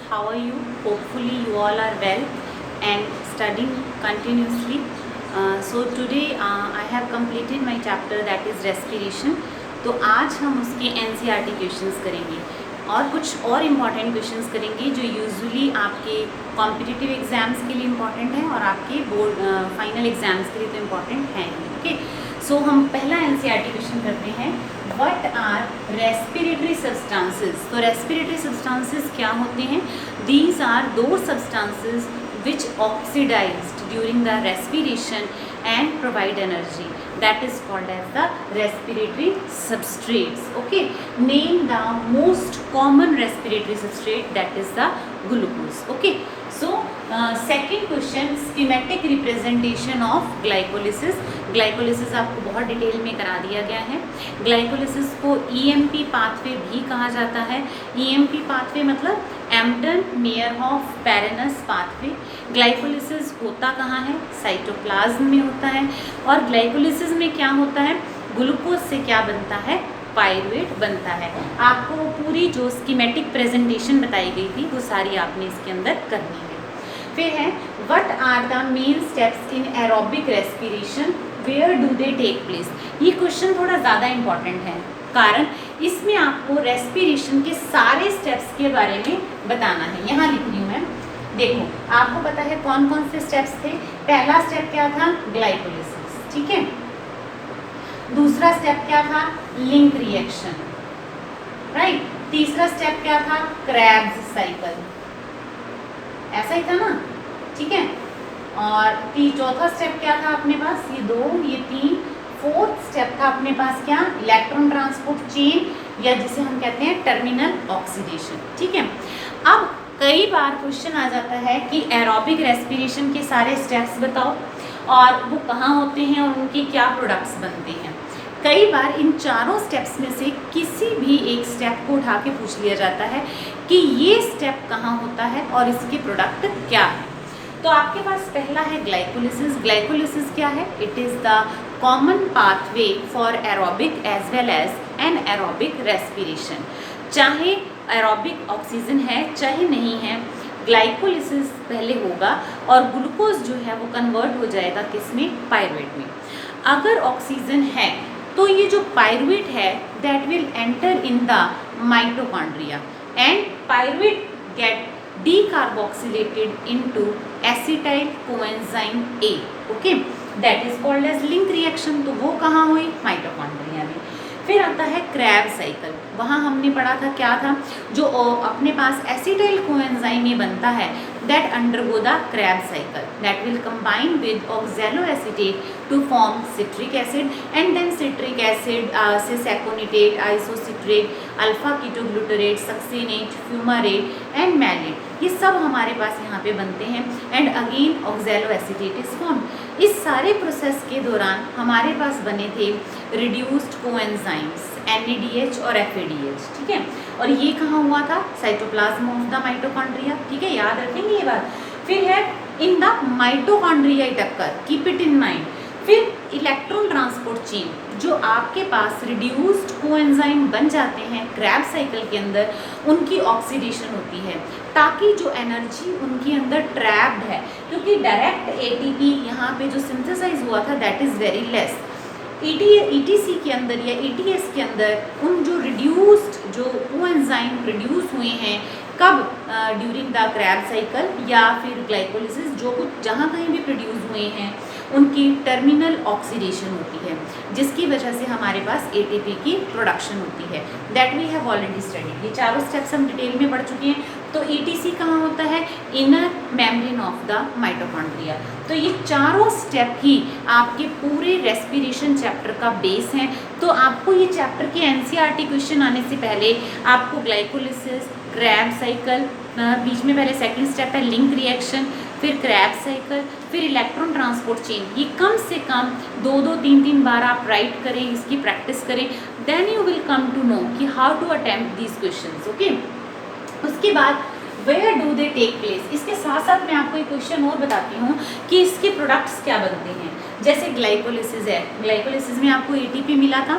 how are you? Hopefully you all are well and studying continuously. So today I have completed my chapter that is respiration. तो आज हम उसके NCERT questions करेंगे और कुछ और इम्पॉर्टेंट क्वेश्चंस करेंगे जो यूजुअली आपके कॉम्पिटिटिव एग्जाम्स के लिए इम्पॉर्टेंट हैं और आपके बोर्ड फाइनल एग्जाम्स के लिए तो इम्पॉर्टेंट हैं ही. ओके, सो हम पहला NCERT क्वेश्चन करते हैं. What are respiratory substances. तो रेस्पिरेटरी सब्सटेंसेस क्या होते हैं? दीज आर दो substances which oxidized during the respiration and provide energy, that is called as the respiratory substrates. Okay, name the most common respiratory substrate, that is the glucose. Okay, so second question, schematic representation of glycolysis. Glycolysis आपको बहुत detail में करा दिया गया है. Glycolysis को EMP pathway भी कहा जाता है. EMP पाथवे मतलब एम्पटन मेयरहॉफ पैरेनस पाथवे. ग्लाइकोलिसिस होता कहाँ है? साइटोप्लाज्म में होता है. और ग्लाइकोलिसिस में क्या होता है? ग्लूकोज से क्या बनता है? पायरुवेट बनता है. आपको पूरी जो स्कीमेटिक प्रेजेंटेशन बताई गई थी वो सारी आपने इसके अंदर करनी है. फिर है what are the main steps in aerobic respiration, where do they take place. ये क्वेश्चन थोड़ा ज़्यादा इम्पॉर्टेंट है कारण इसमें आपको रेस्पिरेशन के सारे स्टेप्स के बारे में बताना है. यहाँ लिख रही हूँ मैं. देखो आपको पता है कौन कौन से स्टेप्स थे. पहला स्टेप क्या था? ग्लाइकोलिसिस. ठीक है. दूसरा स्टेप क्या था? Link reaction. राइट. तीसरा स्टेप क्या था? Krebs cycle. ऐसा ही था ना. ठीक है. और चौथा स्टेप क्या था अपने पास? ये दो, ये तीन. फोर्थ स्टेप था अपने पास क्या? इलेक्ट्रॉन ट्रांसपोर्ट चेन या जिसे हम कहते हैं टर्मिनल ऑक्सीडेशन. ठीक है. अब कई बार क्वेश्चन आ जाता है कि एरोबिक रेस्पिरेशन के सारे स्टेप्स बताओ और वो कहाँ होते हैं और उनके क्या प्रोडक्ट्स बनते हैं. कई बार इन चारों स्टेप्स में से किसी भी एक स्टेप को उठा के पूछ लिया जाता है कि ये स्टेप कहाँ होता है और इसके प्रोडक्ट क्या है. तो आपके पास पहला है ग्लाइकोलिसिस. ग्लाइकोलिसिस क्या है? It is the common pathway for aerobic as well as anaerobic respiration. चाहे एरोबिक ऑक्सीजन है चाहे नहीं है, ग्लाइकोलिसिस पहले होगा और ग्लूकोज जो है वो कन्वर्ट हो जाएगा किसमें? पायरुवेट में. अगर ऑक्सीजन है तो ये जो पायरुवेट है that will enter in the mitochondria and pyruvate get decarboxylated into acetyl coenzyme A. Okay, that is called as link reaction. तो वो कहाँ हुई? माइटोकॉन्ड्रिया में. फिर आता है क्रैब साइकिल. वहाँ हमने पढ़ा था क्या था? जो अपने पास एसिटाइल कोएंजाइम में बनता है that undergo the Krebs cycle that will combine with oxaloacetate to form citric acid and then citric acid से cisaconitate, isocitrate, alpha ketoglutarate, succinate, fumarate and malate. ये सब हमारे पास यहाँ पे बनते हैं and again oxaloacetate is form. इस सारे प्रोसेस के दौरान हमारे पास बने थे रिड्यूस्ड कोएंजाइम्स NADH और FADH. ठीक है. और ये कहाँ हुआ था? Cytoplasm of the mitochondria. ठीक है, याद रखेंगे ये बात. फिर है इन द माइटोकॉन्ड्रिया टक्कर, कीप इट इन माइंड. फिर इलेक्ट्रॉन ट्रांसपोर्ट चेन, जो आपके पास रिड्यूस्ड कोएंजाइम बन जाते हैं क्रैब साइकिल के अंदर, उनकी ऑक्सीडेशन होती है ताकि जो एनर्जी उनके अंदर ट्रैप्ड है, क्योंकि डायरेक्ट ATP यहाँ पे जो सिंथेसाइज हुआ था that is very less. ETC के अंदर या ETS के अंदर उन जो रिड्यूस्ड जो कोएंजाइम रिड्यूस हुए हैं कब? ड्यूरिंग द क्रैब साइकिल या फिर ग्लाइकोलिसिस, जो कुछ जहाँ कहीं भी प्रोड्यूस हुए हैं उनकी टर्मिनल ऑक्सीडेशन होती है जिसकी वजह से हमारे पास ATP की प्रोडक्शन होती है. That we have already studied. ये चारों स्टेप्स हम डिटेल में पढ़ चुके हैं. तो ETC कहाँ होता है? Inner membrane of the mitochondria. तो ये चारों स्टेप ही आपके पूरे रेस्पिरेशन चैप्टर का बेस हैं. तो आपको ये चैप्टर के NCERT क्वेश्चन आने से पहले आपको ग्लाइकोलिसिस, क्रैब साइकिल, बीच में पहले सेकंड स्टेप है लिंक रिएक्शन, फिर क्रैब साइकिल, फिर इलेक्ट्रॉन ट्रांसपोर्ट चेन, ये कम से कम 2-3 बार आप राइट करें, इसकी प्रैक्टिस करें. Then you will come to know कि how to attempt these questions. Okay. उसके बाद where do they take place. इसके साथ साथ मैं आपको एक क्वेश्चन और बताती हूँ कि इसके प्रोडक्ट्स क्या बनते हैं. जैसे ग्लाइकोलिसिस है, ग्लाइकोलिसिस में आपको ATP मिला था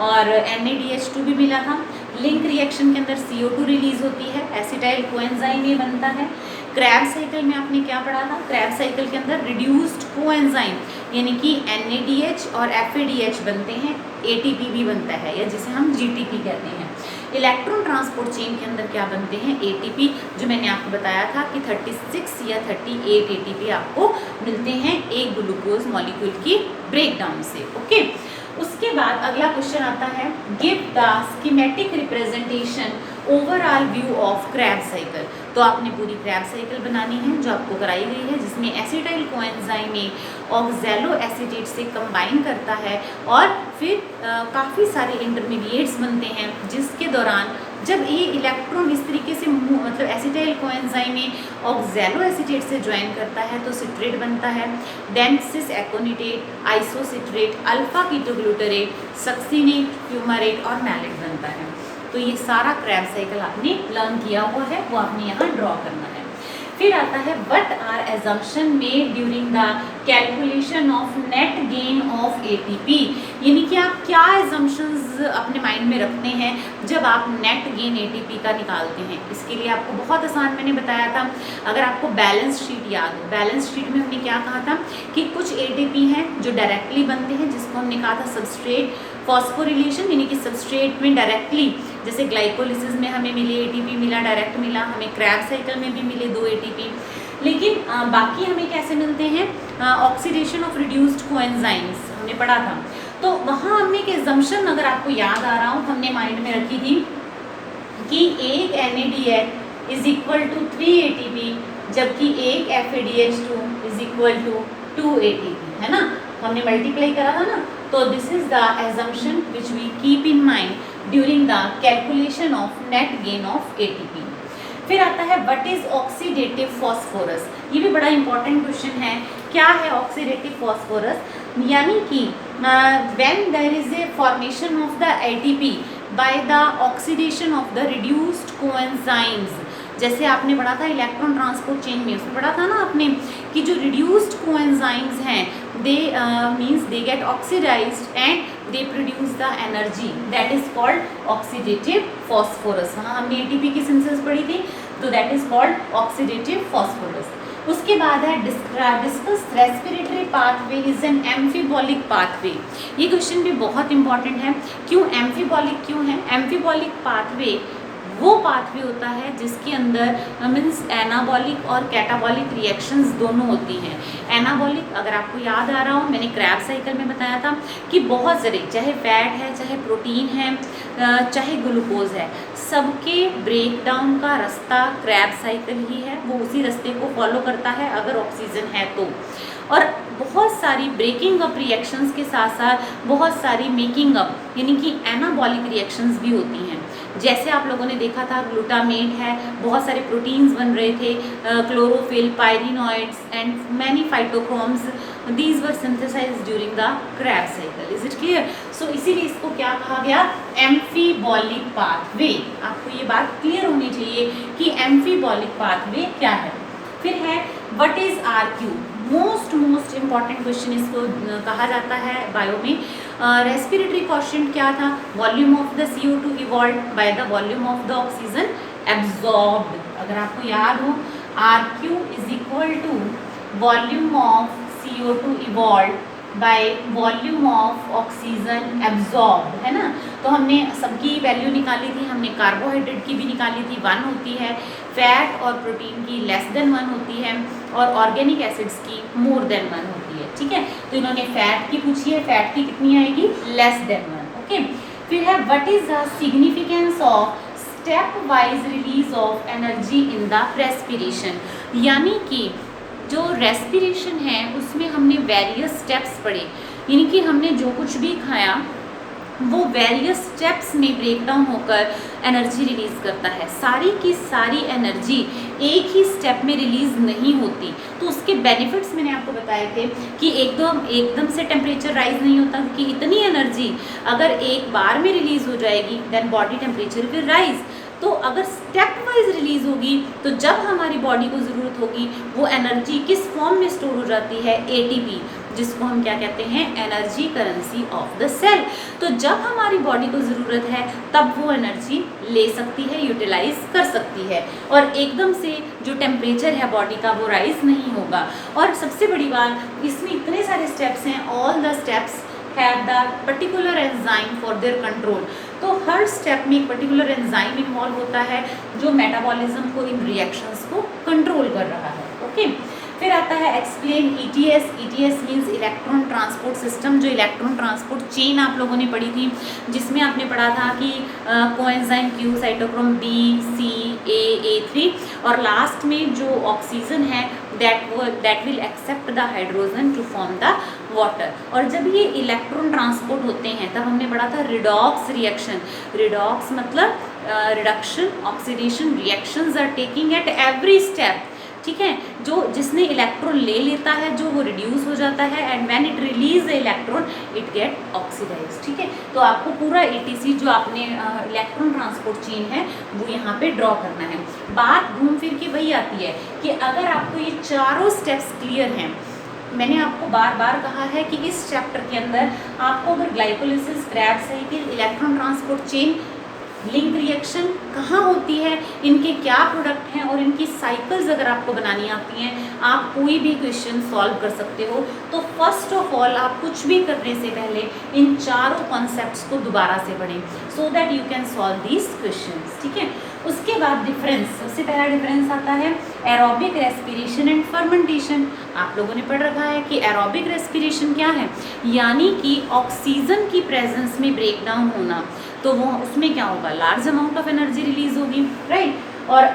और NADH2 भी मिला था. लिंक रिएक्शन के अंदर CO2 रिलीज होती है, एसिटाइल कोएंजाइम ये बनता है। क्रैब साइकिल में आपने क्या पढ़ा था, क्रैब साइकिल के अंदर रिड्यूस्ड कोएंजाइम यानी कि NADH और FADH बनते हैं, ATP भी बनता है या जिसे हम GTP कहते हैं। इलेक्ट्रॉन ट्रांसपोर्ट चेन के अंदर क्या बनते हैं, ATP, जो मैंने आपको बताया था कि 36 या 38 ATP आपको मिलते हैं एक ग्लूकोज मॉलिक्यूल की ब्रेकडाउन से। ओके, उसके बाद अगला क्वेश्चन आता है, give the schematic representation overall view of Krebs cycle. तो आपने पूरी क्रैब साइकिल बनानी है जो आपको कराई गई है, जिसमें एसिटाइल कोएंजाइम ऑक्सैलो एसीटेट से कंबाइन करता है और फिर काफ़ी सारे इंटरमीडिएट्स बनते हैं, जिसके दौरान जब ये इलेक्ट्रॉन इस तरीके से मतलब एसिटाइल कोएंजाइम में ऑक्सैलो एसीटेट से ज्वाइन करता है तो सिट्रेट बनता है, देन सिस aconitate, isocitrate, alpha ketoglutarate, succinate, फ्यूमारेट और मैलेट बनता है। तो ये सारा क्रैब साइकिल आपने लर्न किया हुआ है, वो आपने यहाँ ड्रॉ करना है। फिर आता है what are assumption made during the calculation of net gain of ATP, यानी कि आप क्या एजम्पशंस अपने माइंड में रखते हैं जब आप नेट गेन ATP का निकालते हैं। इसके लिए आपको बहुत आसान मैंने बताया था, अगर आपको बैलेंस शीट याद हो, बैलेंस शीट में हमने क्या कहा था कि कुछ ATP हैं जो डायरेक्टली बनते हैं, जिसको हमने कहा था सबस्ट्रेट फॉस्फोरिलेशन, यानी कि सबस्ट्रेट में डायरेक्टली, जैसे ग्लाइकोलिसिस में हमें मिली ATP मिला, डायरेक्ट मिला, हमें क्रैब साइकिल में भी मिले 2 ATP। लेकिन बाकी हमें कैसे मिलते हैं, ऑक्सीडेशन ऑफ रिड्यूस्ड कोएंजाइम्स हमने पढ़ा था। तो वहाँ हमने एक एजम्पशन, अगर आपको याद आ रहा हो, हमने माइंड में रखी थी कि एक NADH is equal to 3 ATP, जबकि एक FADH2 is equal to 2 ATP, है ना, हमने मल्टीप्लाई करा था ना। तो this is the assumption which we keep in mind during the calculation of net gain of ATP। फिर आता है व्हाट इज ऑक्सीडेटिव फॉस्फोरस, ये भी बड़ा इंपॉर्टेंट क्वेश्चन है। क्या है ऑक्सीडेटिव फॉस्फोरस, यानी कि when there is a formation of the ATP by the oxidation of the reduced coenzymes, जैसे आपने पढ़ा था इलेक्ट्रॉन ट्रांसपोर्ट चेन में, उसमें पढ़ा था ना आपने कि जो रिड्यूस्ड कोएंजाइम्स हैं they means they get oxidized and they produce the energy, that is called oxidative phosphorus. वहाँ हमने ATP की सिंथेसिस पढ़ी थी, तो that is called oxidative phosphorus. उसके बाद है discuss respiratory pathway is an amphibolic pathway. ये क्वेश्चन भी बहुत इंपॉर्टेंट है। क्यों एम्फीबॉलिक क्यों है, एम्फीबॉलिक पाथवे वो पाथवे होता है जिसके अंदर मीन्स एनाबॉलिक और कैटाबॉलिक रिएक्शंस दोनों होती हैं। एनाबॉलिक, अगर आपको याद आ रहा हो, मैंने क्रैब साइकिल में बताया था कि बहुत सारे, चाहे फैट है, चाहे प्रोटीन है, चाहे ग्लूकोज है, सबके ब्रेकडाउन का रास्ता क्रैब साइकिल ही है, वो उसी रास्ते को फॉलो करता है अगर ऑक्सीजन है तो। और बहुत सारी ब्रेकिंग अप रिएक्शंस के साथ साथ बहुत सारी मेकिंग अप यानी कि एनाबॉलिक रिएक्शंस भी होती हैं। जैसे आप लोगों ने देखा था ग्लूटामेट है, बहुत सारे प्रोटीन्स बन रहे थे, chlorophyll, pyrenoids and many phytochromes, these were synthesized during the Krebs cycle. Is it clear? So इसीलिए इसको क्या कहा गया, एम्फीबॉलिक पाथवे। आपको ये बात क्लियर होनी चाहिए कि एम्फीबॉलिक पाथवे क्या है। फिर है what is RQ, most important question इसको कहा जाता है बायो में। रेस्पिरेटरी क्वेश्चन क्या था, volume of the CO2 evolved by the volume of the oxygen absorbed. अगर आपको याद हो, RQ is equal to volume of CO2 evolved by volume of oxygen absorbed, है ना। तो हमने सबकी वैल्यू निकाली थी, हमने कार्बोहाइड्रेट की भी निकाली थी, 1 होती है, फैट और प्रोटीन की लेस देन 1 होती है, और ऑर्गेनिक एसिड्स की मोर देन 1 होती है। ठीक है, तो इन्होंने फैट की पूछी है, फैट की कितनी आएगी, लेस देन 1। ओके, फिर है what is the significance of step wise release of energy in the respiration, यानी कि जो रेस्पिरेशन है उसमें हमने वेरियस स्टेप्स पढ़े, यानी कि हमने जो कुछ भी खाया वो वेरियस स्टेप्स में ब्रेक डाउन होकर एनर्जी रिलीज़ करता है। सारी की सारी एनर्जी एक ही स्टेप में रिलीज़ नहीं होती, तो उसके बेनिफिट्स मैंने आपको बताए थे कि एकदम से टेम्परेचर राइज नहीं होता, क्योंकि इतनी एनर्जी अगर एक बार में रिलीज़ हो जाएगी then body temperature will rise. तो अगर स्टेप वाइज रिलीज होगी तो जब हमारी बॉडी को ज़रूरत होगी वो एनर्जी किस फॉर्म में स्टोर हो जाती है, ATP। जिसको हम क्या कहते हैं, energy currency of the cell. तो जब हमारी बॉडी को ज़रूरत है तब वो एनर्जी ले सकती है, यूटिलाइज कर सकती है, और एकदम से जो टेम्परेचर है बॉडी का वो राइज नहीं होगा। और सबसे बड़ी बात, इसमें इतने सारे स्टेप्स हैं, all the steps have the particular enzyme for their control. तो हर स्टेप में एक पर्टिकुलर एंजाइम इन्वॉल्व होता है जो मेटाबॉलिज्म को, इन रिएक्शंस को कंट्रोल कर रहा है। ओके, फिर आता है explain ETS. ETS means electron transport system. जो इलेक्ट्रॉन ट्रांसपोर्ट चेन आप लोगों ने पढ़ी थी, जिसमें आपने पढ़ा था कि coenzyme Q, cytochrome B, C, A3, और लास्ट में जो ऑक्सीजन है that will accept the hydrogen to form the water. और जब ये इलेक्ट्रॉन ट्रांसपोर्ट होते हैं तब हमने पढ़ा था रिडॉक्स रिएक्शन। रिडॉक्स मतलब reduction, oxidation reactions are taking at every step, ठीक है। जो जिसने इलेक्ट्रॉन ले लेता है जो वो रिड्यूस हो जाता है, and when it release the electron it get oxidize, ठीक है। तो आपको पूरा ETC जो आपने इलेक्ट्रॉन ट्रांसपोर्ट चेन है वो यहाँ पे ड्रॉ करना है। बात घूम फिर के वही आती है कि अगर आपको ये चारों स्टेप्स क्लियर हैं, मैंने आपको बार बार कहा है कि इस चैप्टर के अंदर आपको अगर glycolysis, Krebs cycle, electron transport chain, link reaction कहाँ होती है, इनके क्या प्रोडक्ट हैं और इनकी साइकिल्स अगर आपको बनानी आती हैं, आप कोई भी क्वेश्चन सॉल्व कर सकते हो। तो फर्स्ट ऑफ ऑल आप कुछ भी करने से पहले इन चारों कॉन्सेप्ट्स को दोबारा से पढ़ें so that you can solve these questions, ठीक है। उसके बाद डिफरेंस, सबसे पहला डिफरेंस आता है एरोबिक रेस्पिरेशन एंड फर्मेंटेशन। आप लोगों ने पढ़ रखा है कि एरोबिक रेस्पिरेशन क्या है, यानी कि ऑक्सीजन की प्रेजेंस में ब्रेक डाउन होना, तो वो उसमें क्या होगा, large amount of energy release होगी, राइट। और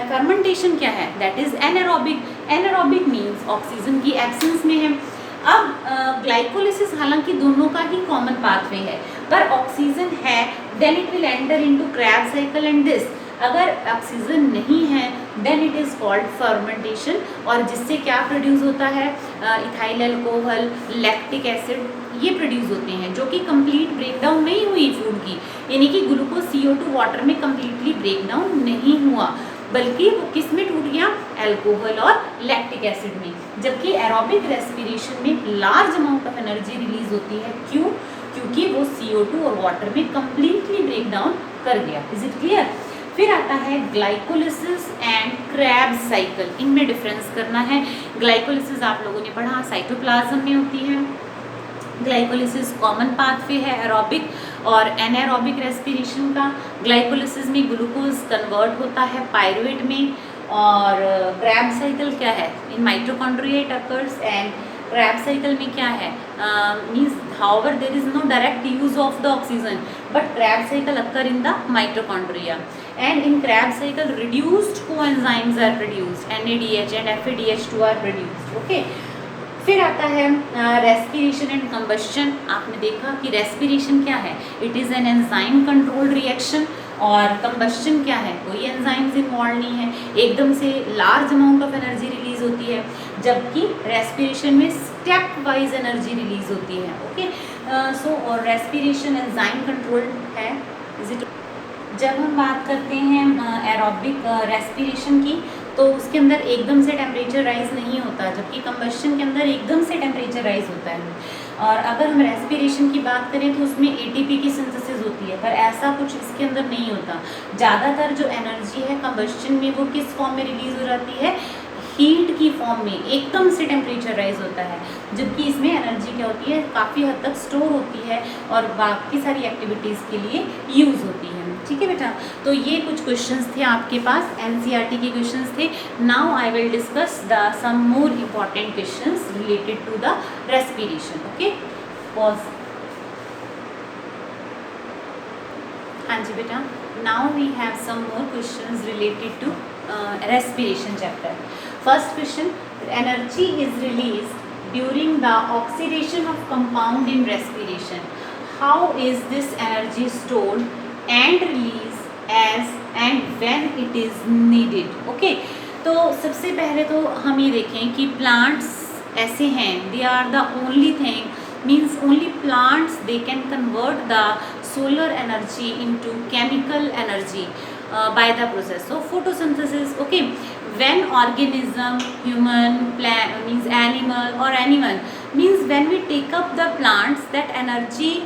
फर्मेंटेशन क्या है, that is anaerobic. Anaerobic means oxygen की एब्सेंस में है। अब ग्लाइकोलिसिस हालांकि दोनों का ही कॉमन पाथवे है, पर ऑक्सीजन है then it will enter into Krebs cycle and this. अगर ऑक्सीजन नहीं है then it is called fermentation, और जिससे क्या प्रोड्यूस होता है, इथाइल अल्कोहल, लैक्टिक एसिड, ये प्रोड्यूस होते हैं, जो कि कंप्लीट ब्रेकडाउन नहीं हुई फूड की, यानी कि ग्लूकोज CO2 वाटर में कंप्लीटली ब्रेकडाउन नहीं हुआ, बल्कि वो किस में टूट गया, अल्कोहल और लैक्टिक एसिड में। जबकि एरोबिक रेस्पिरेशन में large amount of energy release होती है, क्यों, क्योंकि वो CO2 और वाटर में कंप्लीटली ब्रेकडाउन कर गया। Is it clear. फिर आता है ग्लाइकोलिसिस एंड क्रेब्स साइकिल, इनमें डिफरेंस करना है। ग्लाइकोलिसिस आप लोगों ने पढ़ा साइटोप्लाज्म में होती है। ग्लाइकोलिसिस कॉमन पाथवे है एरोबिक और एनारोबिक रेस्पिरेशन का। ग्लाइकोलिसिस में ग्लूकोज कन्वर्ट होता है पायरुवेट में, और क्रेब्स साइकिल क्या है, in mitochondria it occurs, and Krebs cycle में क्या है, means however there is no direct use of the oxygen, but Krebs cycle occur in the mitochondria, and in Krebs cycle reduced coenzymes are produced, NADH and FADH2 are produced, okay। फिर आता है respiration and combustion. आपने देखा कि respiration क्या है, it is an enzyme controlled reaction, और combustion क्या है, कोई एंजाइम्स इन्वॉल्व नहीं है, एकदम से large amount of energy release होती है, जबकि रेस्पिरेशन में स्टेप वाइज एनर्जी रिलीज होती है, ओके। सो और रेस्पिरेशन एंजाइम कंट्रोल्ड है, इज इट। जब हम बात करते हैं एरोबिक रेस्पिरेशन की, तो उसके अंदर एकदम से टेम्परेचर राइज नहीं होता, जबकि कंबस्शन के अंदर एकदम से टेम्परेचर राइज होता है। और अगर हम रेस्पिरेशन की बात करें तो उसमें ATP की सिंथेसिस होती है, पर ऐसा कुछ इसके अंदर नहीं होता। ज़्यादातर जो एनर्जी है कंबस्शन में वो किस फॉर्म में रिलीज हो जाती है, हीट की फॉर्म में, एकदम से टेम्परेचर राइज होता है, जबकि इसमें एनर्जी क्या होती है, काफ़ी हद तक स्टोर होती है और बाकी सारी एक्टिविटीज़ के लिए यूज़ होती है, ठीक है बेटा। तो ये कुछ क्वेश्चंस थे आपके पास, NCERT के क्वेश्चंस थे। Now I will discuss the some more important questions related to the respiration, okay. Pause. हाँ जी बेटा, now we have some more questions related to respiration chapter. First question, energy is released during the oxidation of compound in respiration. How is this energy stored and released as and when it is needed? Okay, तो सबसे पहले तो हम ये देखें कि plants ऐसे हैं, they are the only thing, means only plants they can convert the solar energy into chemical energy by the process of photosynthesis, okay। When organism, human, plant, means animal or animal, means when we take up the plants, that energy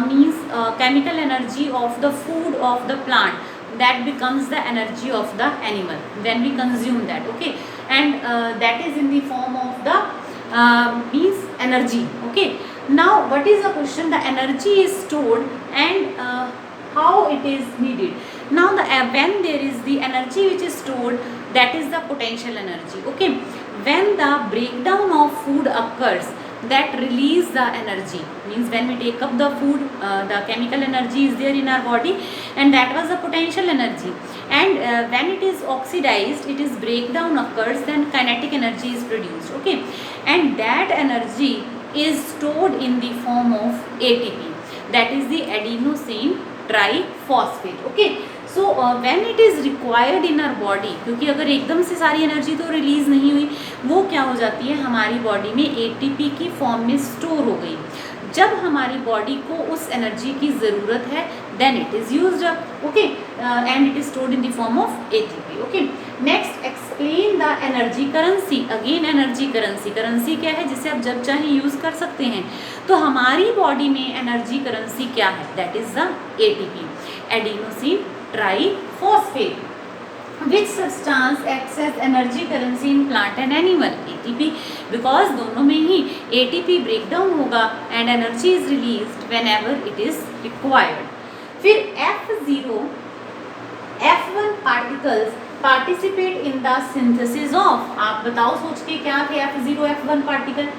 means chemical energy of the food of the plant, that becomes the energy of the animal when we consume that. Okay, and that is in the form of the means energy. Okay, now what is the question? The energy is stored and how it is needed. Now the when there is the energy which is stored, that is the potential energy. Okay, when the breakdown of food occurs, that release the energy, means when we take up the food, the chemical energy is there in our body, and that was the potential energy. And when it is oxidized, it is breakdown occurs, then kinetic energy is produced. Okay, and that energy is stored in the form of ATP, that is the adenosine triphosphate. Okay, so when it is required in our body, क्योंकि अगर एकदम से सारी energy तो release नहीं हुई, वो क्या हो जाती है हमारी बॉडी में एटीपी की फॉर्म में स्टोर हो गई. जब हमारी बॉडी को उस एनर्जी की ज़रूरत है, then it is used up. Okay, and it is stored in the form of ATP. Okay, next explain the energy currency. Again energy currency. Currency क्या है? जिसे आप जब चाहे यूज़ कर सकते हैं. तो हमारी बॉडी में एनर्जी करेंसी क्या है? That is the ATP, adenosine triphosphate. Which substance acts as energy currency in plant and animal? ATP, because दोनों में ही ATP breakdown होगा and energy is released whenever it is required. फिर F0, F1 particles participate in the synthesis of. आप बताओ सोच के क्या थे F0, F1 particle?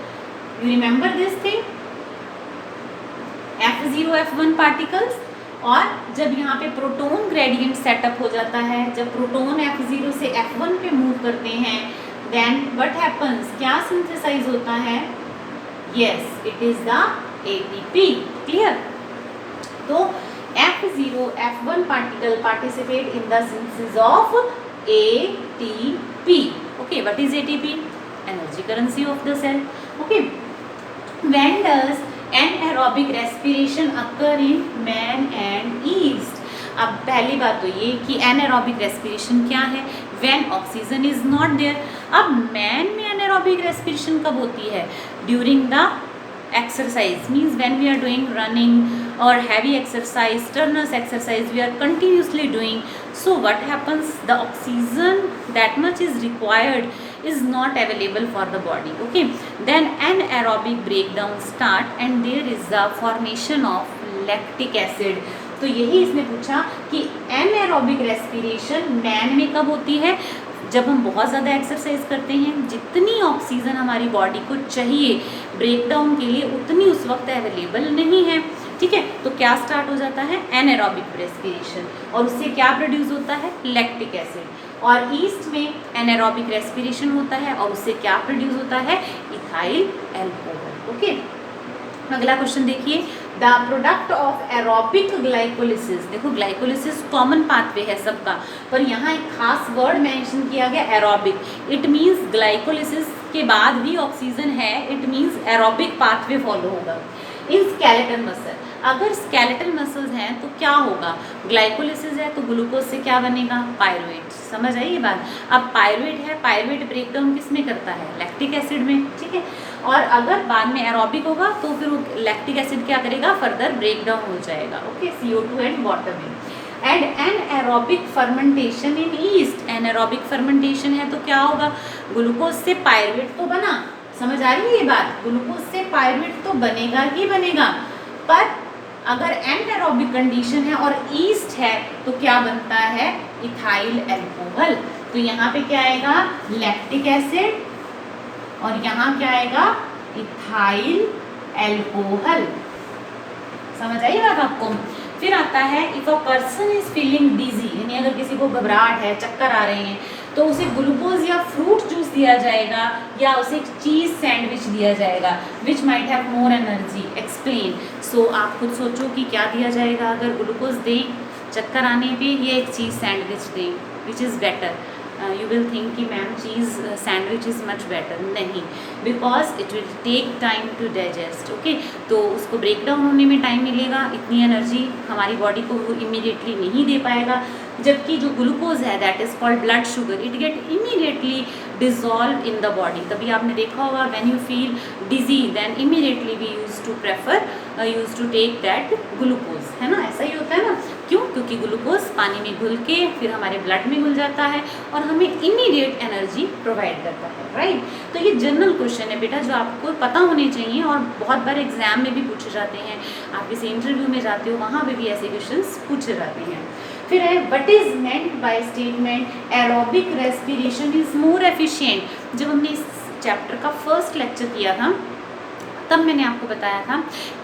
You remember this thing? F0, F1 particles. और जब यहाँ पे प्रोटॉन ग्रेडियंट सेटअप हो जाता है, जब प्रोटॉन F0 से F1 पे मूव करते हैं, देन व्हाट हैपन्स? क्या सिंथेसाइज होता है? Yes, it is the ATP. Clear? तो F0, F1 particle participate in the synthesis of ATP. Okay, what is ATP? Energy currency of the cell. Okay, when does anaerobic respiration occur in man and yeast. अब पहली बात तो ये कि anaerobic respiration क्या है? When oxygen is not there. अब man में एनएरोबिक रेस्पिरेशन कब होती है? During the exercise, means when we are doing running or heavy exercise, strenuous exercise we are continuously doing. So what happens? The oxygen that much is required is not available for the body. Okay, then anaerobic breakdown start and there is the formation of lactic acid. तो यही इसने पूछा कि anaerobic respiration man में कब होती है? जब हम बहुत ज़्यादा एक्सरसाइज करते हैं, जितनी ऑक्सीजन हमारी बॉडी को चाहिए ब्रेकडाउन के लिए उतनी उस वक्त अवेलेबल नहीं है. ठीक है, तो क्या स्टार्ट हो जाता है? एनएरोबिक रेस्पिरेशन, और उससे क्या प्रोड्यूस होता है? Lactic acid. और ईस्ट में एनएरोबिक रेस्पिरेशन होता है और उससे क्या प्रोड्यूस होता है? Ethyl alcohol. ओके, अगला क्वेश्चन देखिए. The product of aerobic glycolysis. देखो ग्लाइकोलिसिस कॉमन पाथवे है सबका, पर यहाँ एक खास वर्ड मेंशन किया गया एरोबिक. इट मीन्स ग्लाइकोलिसिस के बाद भी ऑक्सीजन है, it means aerobic pathway follow होगा. इन स्केलेटल मसल, अगर स्केलेटल मसल्स हैं तो क्या होगा? ग्लाइकोलिसिस है तो ग्लूकोज से क्या बनेगा? पायरुवेट. समझ आई ये बात? अब पायरुवेट है, पायरुवेट ब्रेकडाउन किस में करता है? लैक्टिक एसिड में. ठीक है, और अगर बाद में एरोबिक होगा तो फिर वो लैक्टिक एसिड क्या करेगा? फर्दर ब्रेकडाउन हो जाएगा. ओके, CO2 एंड वाटर में. And anaerobic fermentation in east. Anaerobic fermentation है तो क्या होगा? ग्लूकोज से पायरुवेट तो बना. समझ आ रही है ये बात? ग्लूकोज से पायरुवेट तो बनेगा ही बनेगा, पर अगर एनएरोबिक कंडीशन है और ईस्ट है तो क्या बनता है? Ethyl alcohol. तो यहाँ पे क्या आएगा? लैक्टिक एसिड, और यहाँ क्या आएगा? Ethyl alcohol. समझ आई बात आपको? फिर आता है if a person is feeling dizzy, यानी अगर किसी को घबराहट है, चक्कर आ रहे हैं, तो उसे ग्लूकोज या फ्रूट जूस दिया जाएगा या उसे एक चीज़ सैंडविच दिया जाएगा which might have more energy. Explain. So आप खुद सोचो कि क्या दिया जाएगा अगर ग्लूकोज दें चक्कर आने पे, ये एक चीज़ सैंडविच दें, which is better. You will think कि ma'am cheese sandwich is much better. नहीं, because it will take time to digest. Okay, तो उसको ब्रेक डाउन होने में टाइम मिलेगा, इतनी एनर्जी हमारी बॉडी को वो इमीडिएटली नहीं दे पाएगा. जबकि जो ग्लूकोज है that is called blood sugar, it get immediately dissolve in the body. तभी आपने देखा होगा when you feel dizzy then immediately we use to prefer use to take that glucose, है ना, ऐसा ही होता है ना। क्यों? क्योंकि ग्लूकोज पानी में घुल के फिर हमारे ब्लड में घुल जाता है और हमें इमीडिएट एनर्जी प्रोवाइड करता है, राइट। तो ये जनरल क्वेश्चन है बेटा जो आपको पता होने चाहिए और बहुत बार एग्जाम में भी पूछे जाते हैं, आप किसी इंटरव्यू में जाते हो वहाँ पे भी ऐसे क्वेश्चंस पूछे जाते हैं। फिर है what is meant by statement aerobic respiration is more efficient. जब हमने इस चैप्टर का फर्स्ट लेक्चर किया था तब मैंने आपको बताया था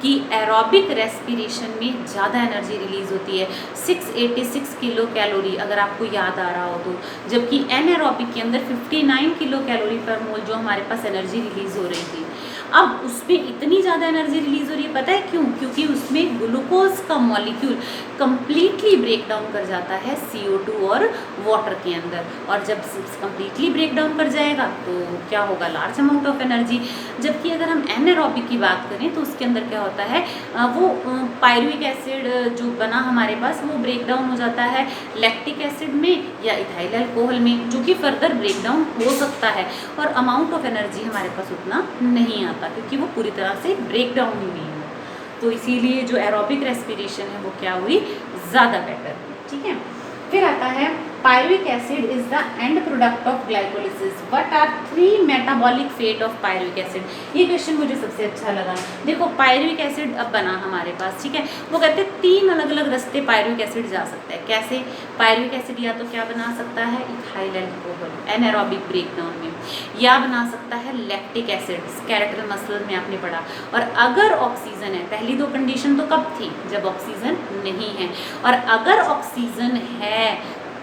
कि एरोबिक रेस्पिरेशन में ज़्यादा एनर्जी रिलीज़ होती है, 686 किलो कैलोरी अगर आपको याद आ रहा हो तो, जबकि एनएरोबिक के अंदर 59 किलो कैलोरी पर मोल जो हमारे पास एनर्जी रिलीज़ हो रही थी। अब उसमें इतनी ज़्यादा एनर्जी रिलीज़ हो रही है, पता है क्यों? क्योंकि उसमें ग्लूकोज का मॉलिक्यूल कम्प्लीटली ब्रेक डाउन कर जाता है CO2 और वाटर के अंदर, और जब कम्प्लीटली ब्रेक डाउन कर जाएगा तो क्या होगा? Large amount of energy. जबकि अगर हम एनएरोबिक की बात करें तो उसके अंदर क्या होता है, वो पायरुविक एसिड जो बना हमारे पास वो ब्रेक डाउन हो जाता है लैक्टिक एसिड में या इथाइल अल्कोहल में, जो कि फर्दर ब्रेक डाउन हो सकता है और अमाउंट ऑफ एनर्जी हमारे पास उतना नहीं आता क्योंकि वो पूरी तरह से ब्रेक डाउन ही नहीं है। तो इसीलिए जो एरोबिक रेस्पिरेशन है वो क्या हुई? ज़्यादा बेटर, ठीक है। फिर आता है pyruvic acid is the end product of glycolysis, what are 3 metabolic fate of pyruvic acid. ये क्वेश्चन मुझे सबसे अच्छा लगा। देखो पायरुविक एसिड अब बना हमारे पास, ठीक है, वो कहते हैं 3 अलग अलग रास्ते पायरुविक एसिड जा सकता है। कैसे? पायरुविक एसिड या तो क्या बना सकता है? इथाइल अल्कोहल एनारोबिक ब्रेकडाउन में, या बना सकता है लैक्टिक एसिड स्केलेटल मसल में आपने पढ़ा। और अगर ऑक्सीजन है, पहली 2 कंडीशन तो कब थी? जब ऑक्सीजन नहीं है, और अगर ऑक्सीजन है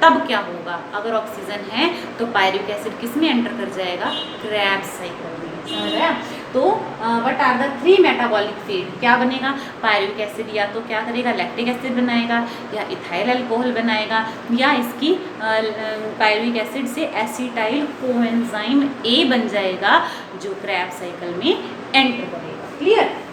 तब क्या होगा? अगर ऑक्सीजन है तो पायरुविक एसिड किस में एंटर कर जाएगा? क्रेब्स साइकिल में, समझ रहे हैं? तो what are the 3 metabolic fate? क्या बनेगा? पायरुविक एसिड या तो क्या करेगा? लैक्टिक एसिड बनाएगा, या इथाइल अल्कोहल बनाएगा, या इसकी पायरुविक एसिड से एसिटाइल कोएंजाइम A बन जाएगा जो क्रेब्स साइकिल में एंटर करेगा। क्लियर?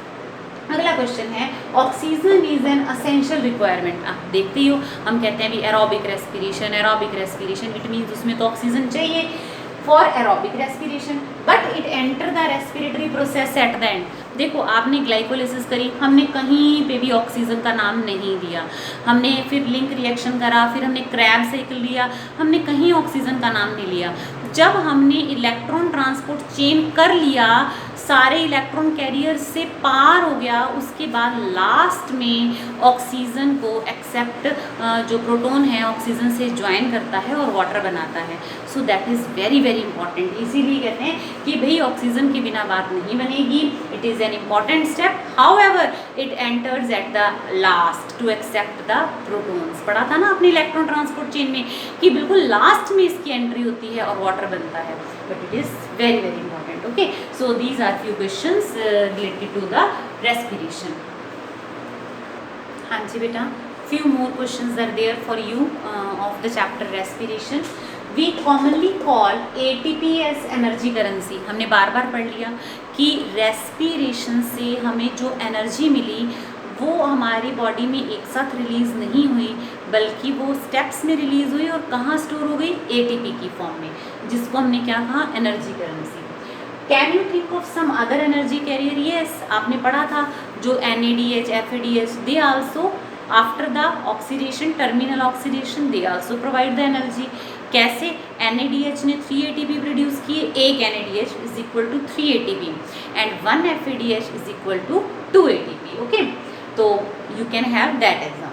अगला क्वेश्चन है oxygen is an essential requirement. आप देखते ही हो, हम कहते हैं भी aerobic respiration, aerobic respiration it means उसमें तो ऑक्सीजन चाहिए for aerobic respiration, but it enter the respiratory process at the end. देखो आपने ग्लाइकोलिसिस करी, हमने कहीं पे भी ऑक्सीजन का नाम नहीं लिया, हमने फिर लिंक रिएक्शन करा, फिर हमने क्रैब साइकिल लिया, हमने कहीं ऑक्सीजन का नाम नहीं लिया। जब हमने इलेक्ट्रॉन ट्रांसपोर्ट चेन कर लिया, सारे इलेक्ट्रॉन कैरियर से पार हो गया, उसके बाद लास्ट में ऑक्सीजन को एक्सेप्ट जो प्रोटॉन है ऑक्सीजन से ज्वाइन करता है और वाटर बनाता है। So that is very very important. इसीलिए कहते हैं कि भाई ऑक्सीजन के बिना बात नहीं बनेगी, it is an important step, however it enters at the last to accept the protons. पढ़ा था ना अपने इलेक्ट्रॉन ट्रांसपोर्ट चेन में कि बिल्कुल लास्ट में इसकी एंट्री होती है और वाटर बनता है, but it is very very important. Okay, so these are few questions related to the respiration. हाँ जी बेटा, few more questions are there for you of the chapter respiration. We commonly call ATP as energy currency. हमने बार बार पढ़ लिया कि respiration से हमें जो एनर्जी मिली वो हमारी बॉडी में एक साथ रिलीज़ नहीं हुई, बल्कि वो स्टेप्स में रिलीज़ हुई और कहाँ स्टोर हो गई? ATP की फॉर्म में, जिसको हमने क्या कहा? Energy currency. Can you think of some other energy carrier? Yes, आपने पढ़ा था जो NADH, FADH, they also after the oxidation, terminal oxidation, they also provide the energy. कैसे? NADH ने 3 ATP प्रोड्यूस किए, एक NADH is equal to 3 ATP and 1 FADH is equal to 2 ATP। Okay, तो you can have that example.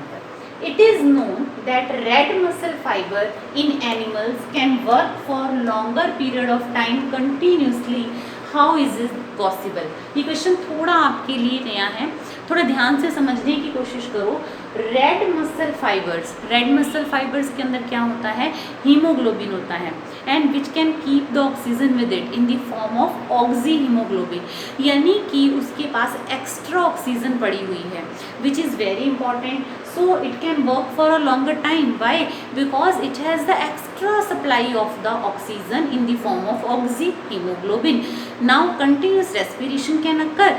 It is known that red muscle fiber in animals can work for longer period of time continuously. How is it possible? ये question थोड़ा आपके लिए नया है, थोड़ा ध्यान से समझने की कोशिश करो। Red muscle fibres, red muscle fibres के अंदर क्या होता है? हीमोग्लोबिन होता है, and which can keep the oxygen with it in the form of oxy haemoglobin, यानी कि उसके पास एक्स्ट्रा ऑक्सीजन पड़ी हुई है, which is very important. So it can work for a longer time. Why? Because it has the extra supply of the oxygen in the form of oxyhemoglobin. Now continuous respiration can occur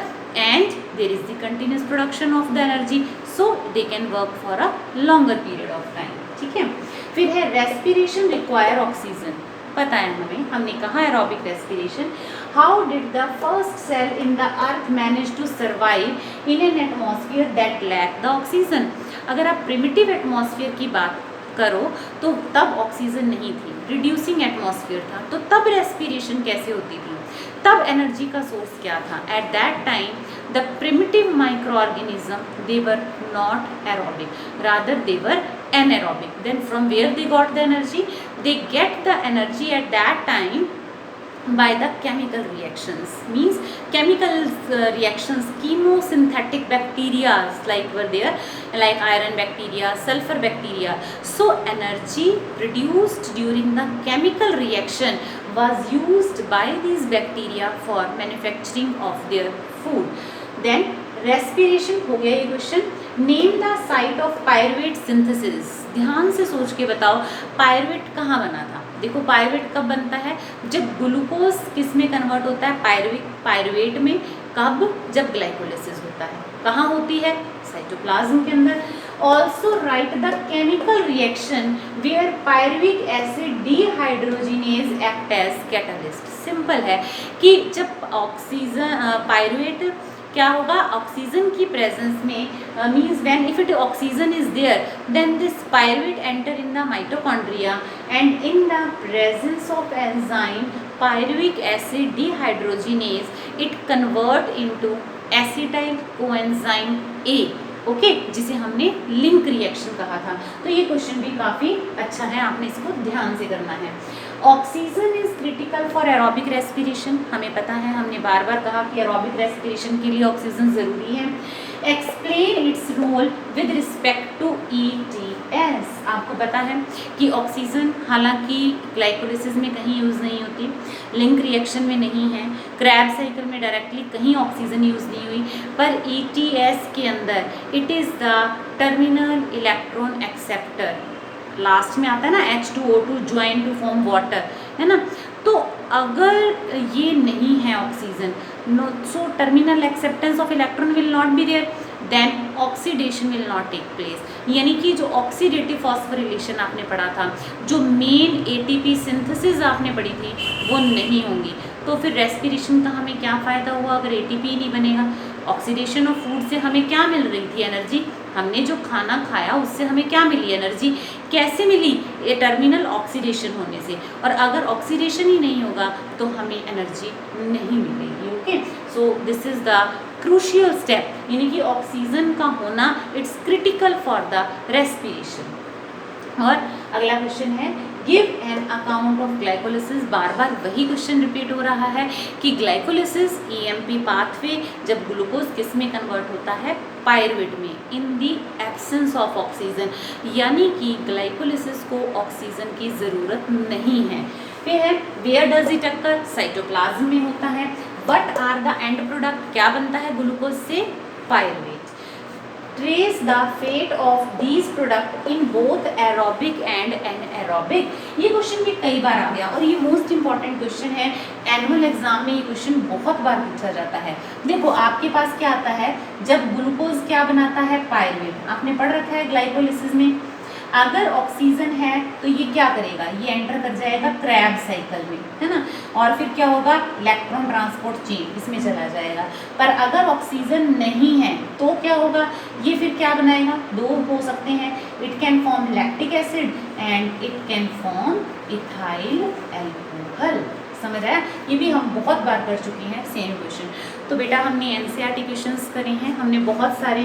and there is the continuous production of the energy, so they can work for a longer period of time. ठीक है, फिर है respiration require oxygen, पता है हमें, हमने कहा aerobic respiration. How did the first cell in the earth manage to survive in an atmosphere that lack the oxygen. अगर आप प्रिमिटिव एटमॉस्फेयर की बात करो तो तब ऑक्सीजन नहीं थी, रिड्यूसिंग एटमॉस्फेयर था, तो तब रेस्पिरेशन कैसे होती थी, तब एनर्जी का सोर्स क्या था। At that time the primitive micro organism they were not aerobic, rather they were anaerobic. Then from where they got the energy? They get the energy at that time by the chemical reactions, means chemical reactions, chemosynthetic bacteria like were there, like iron bacteria, sulfur bacteria. So energy produced during the chemical reaction was used by these bacteria for manufacturing of their food. Then respiration हो गया ये question. Name the site of pyruvate synthesis, ध्यान से सोच के बताओ pyruvate कहाँ बना था। देखो पायरुवेट कब बनता है, जब ग्लूकोज किस में कन्वर्ट होता है, पायरुवेट में। कब, जब ग्लाइकोलिसिस होता है। कहाँ होती है, साइटोप्लाज्म के अंदर। Also write the chemical reaction where pyruvic acid dehydrogenase act as catalyst. Simple है कि जब ऑक्सीजन पायरुवेट क्या होगा, ऑक्सीजन की प्रेजेंस में, means when if it oxygen is there then this pyruvate enter in the mitochondria and in the presence of enzyme pyruvic acid dehydrogenase it convert into acetyl coenzyme A, okay, जिसे हमने link reaction कहा था। तो ये question भी काफ़ी अच्छा है, आपने इसको ध्यान से करना है। Oxygen is critical for aerobic respiration, हमें पता है, हमने बार बार कहा कि एरोबिक रेस्पिरेशन के लिए ऑक्सीजन ज़रूरी है। Explain its role with respect to ETS। आपको पता है कि ऑक्सीजन हालांकि ग्लाइकोलिसिस में कहीं यूज़ नहीं होती, लिंक रिएक्शन में नहीं है, क्रैब साइकिल में डायरेक्टली कहीं ऑक्सीजन यूज़ नहीं हुई, पर ETS के अंदर it is the terminal electron acceptor, last में आता है ना H2O2 join to form water, है ना। तो अगर ये नहीं है oxygen, no, so terminal acceptance of electron will not be there, then oxidation will not take place. यानी कि जो ऑक्सीडेटिव फॉस्फोरिलेशन आपने पढ़ा था, जो मेन ATP सिंथेसिस आपने पढ़ी थी, वो नहीं होंगी। तो फिर रेस्पिरेशन का हमें क्या फ़ायदा हुआ अगर ATP ही नहीं बनेगा। ऑक्सीडेशन ऑफ फूड से हमें क्या मिल रही थी, एनर्जी। हमने जो खाना खाया उससे हमें क्या मिली, एनर्जी। कैसे मिली, ये टर्मिनल ऑक्सीडेशन होने से। और अगर ऑक्सीडेशन ही नहीं होगा तो हमें एनर्जी नहीं मिलेगी, okay. So this is the crucial step, यानी कि ऑक्सीजन का होना it's critical for the respiration. और अगला क्वेश्चन है give an account of glycolysis. बार बार वही क्वेश्चन रिपीट हो रहा है कि ग्लाइकोलिसिस EMP पाथवे, जब ग्लूकोज किस में कन्वर्ट होता है, पायरुवेट में, in the absence of oxygen, यानी कि ग्लाइकोलिसिस को ऑक्सीजन की ज़रूरत नहीं है। फिर है where does it occur, cytoplasm में होता है। What are the end product, क्या बनता है ग्लूकोज से, pyruvate. Trace the fate of these product in both aerobic and anaerobic. ये क्वेश्चन भी कई बार आ गया और ये मोस्ट इंपॉर्टेंट क्वेश्चन है, एनुअल एग्जाम में ये क्वेश्चन बहुत बार पूछा जाता है। देखो आपके पास क्या आता है, जब ग्लूकोज क्या बनाता है, पायरुवेट, आपने पढ़ रखा है ग्लाइकोलिसिस में। अगर ऑक्सीजन है तो ये क्या करेगा, ये एंटर कर जाएगा क्रैब साइकिल में, है ना, और फिर क्या होगा, इलेक्ट्रॉन ट्रांसपोर्ट चेन इसमें चला जाएगा। पर अगर ऑक्सीजन नहीं है तो क्या होगा, ये फिर क्या बनाएगा, दो हो सकते हैं, it can form lactic acid and it can form ethyl alcohol. समझ आया, ये भी हम बहुत बार कर चुके हैं सेम क्वेश्चन। तो बेटा हमने NCERT क्वेश्चंस करे हैं, हमने बहुत सारे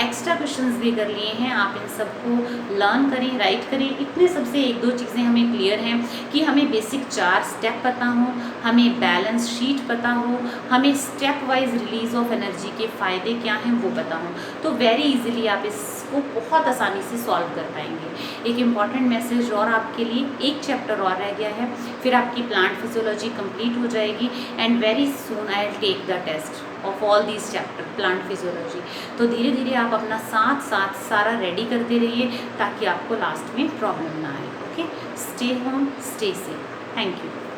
एक्स्ट्रा क्वेश्चंस भी कर लिए हैं। आप इन सबको लर्न करें, राइट करें। इतने सबसे एक दो चीज़ें हमें क्लियर हैं कि हमें बेसिक 4 स्टेप पता हो, हमें बैलेंस शीट पता हो, हमें step wise release of energy के फ़ायदे क्या हैं वो पता हो, तो वेरी इजीली आप इसको बहुत आसानी से सॉल्व कर पाएंगे। एक इम्पॉर्टेंट मैसेज और आपके लिए, एक चैप्टर और रह गया है, फिर आपकी प्लांट फिजियोलॉजी कंप्लीट हो जाएगी and very soon I will take the test of all these chapter plant physiology. तो धीरे धीरे आप अपना साथ साथ सारा रेडी करते रहिए ताकि आपको लास्ट में प्रॉब्लम ना आए, okay. Stay home, stay safe, thank you.